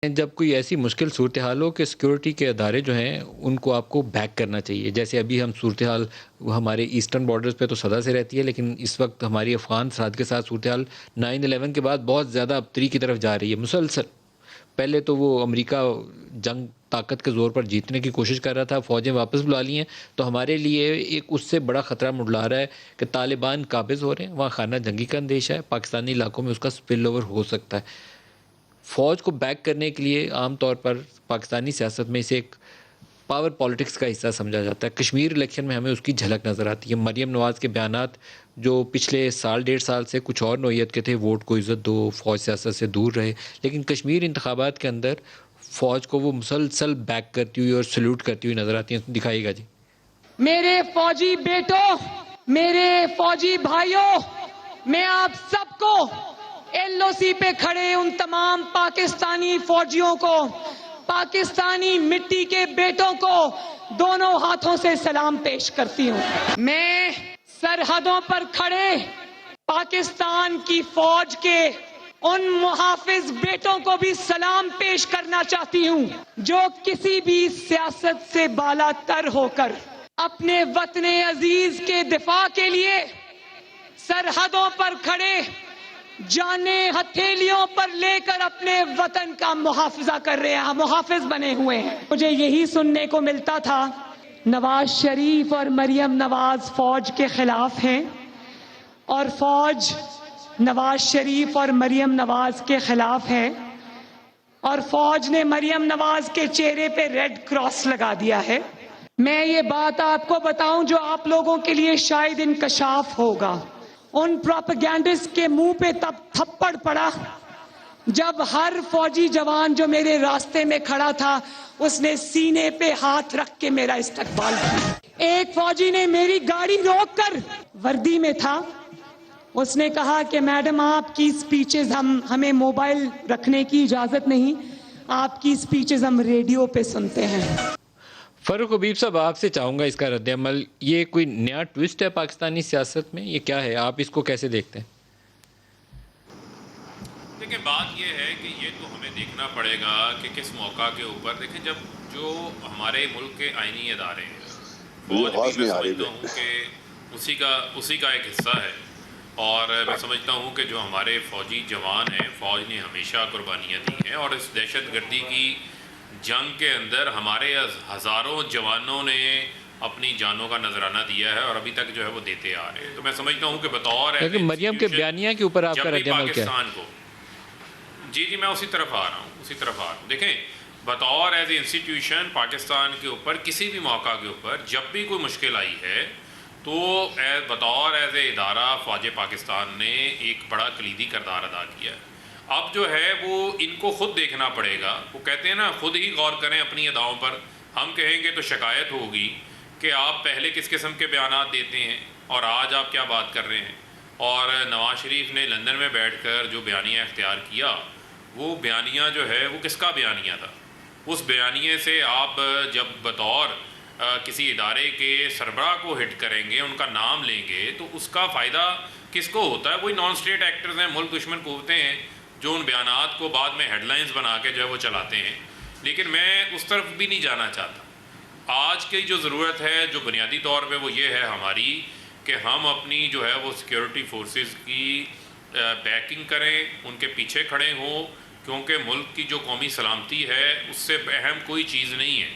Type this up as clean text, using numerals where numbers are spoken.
جب کوئی ایسی مشکل صورتحال ہو کہ سیکورٹی کے ادارے جو ہیں ان کو آپ کو بیک کرنا چاہیے، جیسے ابھی ہم صورتحال ہمارے ایسٹرن بارڈرز پہ تو سدا سے رہتی ہے، لیکن اس وقت ہماری افغان سرحد کے ساتھ صورتحال 9/11 کے بعد بہت زیادہ ابتری کی طرف جا رہی ہے مسلسل۔ پہلے تو وہ امریکہ جنگ طاقت کے زور پر جیتنے کی کوشش کر رہا تھا، فوجیں واپس بلا لی ہیں، تو ہمارے لیے ایک اس سے بڑا خطرہ منڈلا رہا ہے کہ طالبان قابض ہو رہے ہیں، وہاں خانہ جنگی کا اندیشہ ہے، پاکستانی علاقوں میں اس کا سپل اوور ہو سکتا ہے۔ فوج کو بیک کرنے کے لیے عام طور پر پاکستانی سیاست میں اسے ایک پاور پالیٹکس کا حصہ سمجھا جاتا ہے۔ کشمیر الیکشن میں ہمیں اس کی جھلک نظر آتی ہے۔ مریم نواز کے بیانات جو پچھلے سال 1.5 سال سے کچھ اور نوعیت کے تھے، ووٹ کو عزت دو، فوج سیاست سے دور رہے، لیکن کشمیر انتخابات کے اندر فوج کو وہ مسلسل بیک کرتی ہوئی اور سلیوٹ کرتی ہوئی نظر آتی ہیں۔ دکھائیے گا جی۔ میرے فوجی بیٹوں، میرے فوجی بھائیوں، میں آپ سب کو ایل او سی پہ کھڑے ان تمام پاکستانی فوجیوں کو، پاکستانی مٹی کے بیٹوں کو دونوں ہاتھوں سے سلام پیش کرتی ہوں۔ میں سرحدوں پر کھڑے پاکستان کی فوج کے ان محافظ بیٹوں کو بھی سلام پیش کرنا چاہتی ہوں جو کسی بھی سیاست سے بالا تر ہو کر اپنے وطن عزیز کے دفاع کے لیے سرحدوں پر کھڑے جانیں ہتھیلیوں پر لے کر اپنے وطن کا محافظہ کر رہے ہیں، محافظ بنے ہوئے ہیں۔ مجھے یہی سننے کو ملتا تھا نواز شریف اور مریم نواز فوج کے خلاف ہیں، اور فوج نواز شریف اور مریم نواز کے خلاف ہے، اور فوج نے مریم نواز کے چہرے پہ ریڈ کراس لگا دیا ہے۔ میں یہ بات آپ کو بتاؤں جو آپ لوگوں کے لیے شاید انکشاف ہوگا، ان پروپیگینڈسٹ کے منہ پہ تب تھپڑ پڑا جب ہر فوجی جوان جو میرے راستے میں کھڑا تھا اس نے سینے پہ ہاتھ رکھ کے میرا استقبال کیا۔ ایک فوجی نے میری گاڑی روک کر، وردی میں تھا، اس نے کہا کہ میڈم آپ کی سپیچز ہمیں موبائل رکھنے کی اجازت نہیں، آپ کی سپیچز ہم ریڈیو پہ سنتے ہیں۔ فاروق حبیب صاحب، آپ سے چاہوں گا اس کا رد عمل۔ یہ کوئی نیا ٹوسٹ ہے پاکستانی سیاست میں؟ یہ کیا ہے؟ آپ اس کو کیسے دیکھتے ہیں؟ دیکھیں، بات یہ ہے کہ یہ تو ہمیں دیکھنا پڑے گا کہ کس موقع کے اوپر، دیکھیں جب جو ہمارے ملک کے آئینی ادارے ہیں، فوج بھی میں سمجھتا ہوں کہ اسی کا ایک حصہ ہے، اور میں سمجھتا ہوں کہ جو ہمارے فوجی جوان ہیں، فوج نے ہمیشہ قربانیاں دی ہیں، اور اس دہشت گردی کی جنگ کے اندر ہمارے ہزاروں جوانوں نے اپنی جانوں کا نذرانہ دیا ہے، اور ابھی تک جو ہے وہ دیتے آ رہے ہیں۔ تو میں سمجھتا ہوں کہ بطور لیکن مریم کے بیانیہ کے اوپر آپ جب کا بھی رد عمل کیا ہے؟ پاکستان کو، جی میں اسی طرف آ رہا ہوں۔ دیکھیں، بطور ایز اے انسٹیٹیوشن پاکستان کے اوپر کسی بھی موقع کے اوپر جب بھی کوئی مشکل آئی ہے تو بطور ایز اے ادارہ فوج پاکستان نے ایک بڑا کلیدی کردار ادا کیا ہے۔ اب جو ہے وہ ان کو خود دیکھنا پڑے گا، وہ کہتے ہیں نا خود ہی غور کریں اپنی اداؤں پر۔ ہم کہیں گے تو شکایت ہوگی کہ آپ پہلے کس قسم کے بیانات دیتے ہیں اور آج آپ کیا بات کر رہے ہیں۔ اور نواز شریف نے لندن میں بیٹھ کر جو بیانیہ اختیار کیا، وہ بیانیہ جو ہے وہ کس کا بیانیہ تھا؟ اس بیانیے سے آپ جب بطور کسی ادارے کے سربراہ کو ہٹ کریں گے، ان کا نام لیں گے، تو اس کا فائدہ کس کو ہوتا ہے؟ وہی نان اسٹیٹ ایکٹرز ہیں، ملک دشمن قوتیں ہیں، جو ان بیانات کو بعد میں ہیڈ لائنز بنا کے جو ہے وہ چلاتے ہیں۔ لیکن میں اس طرف بھی نہیں جانا چاہتا۔ آج کی جو ضرورت ہے جو بنیادی طور پہ وہ یہ ہے ہماری کہ ہم اپنی جو ہے وہ سیکیورٹی فورسز کی بیکنگ کریں، ان کے پیچھے کھڑے ہوں، کیونکہ ملک کی جو قومی سلامتی ہے اس سے اہم کوئی چیز نہیں ہے۔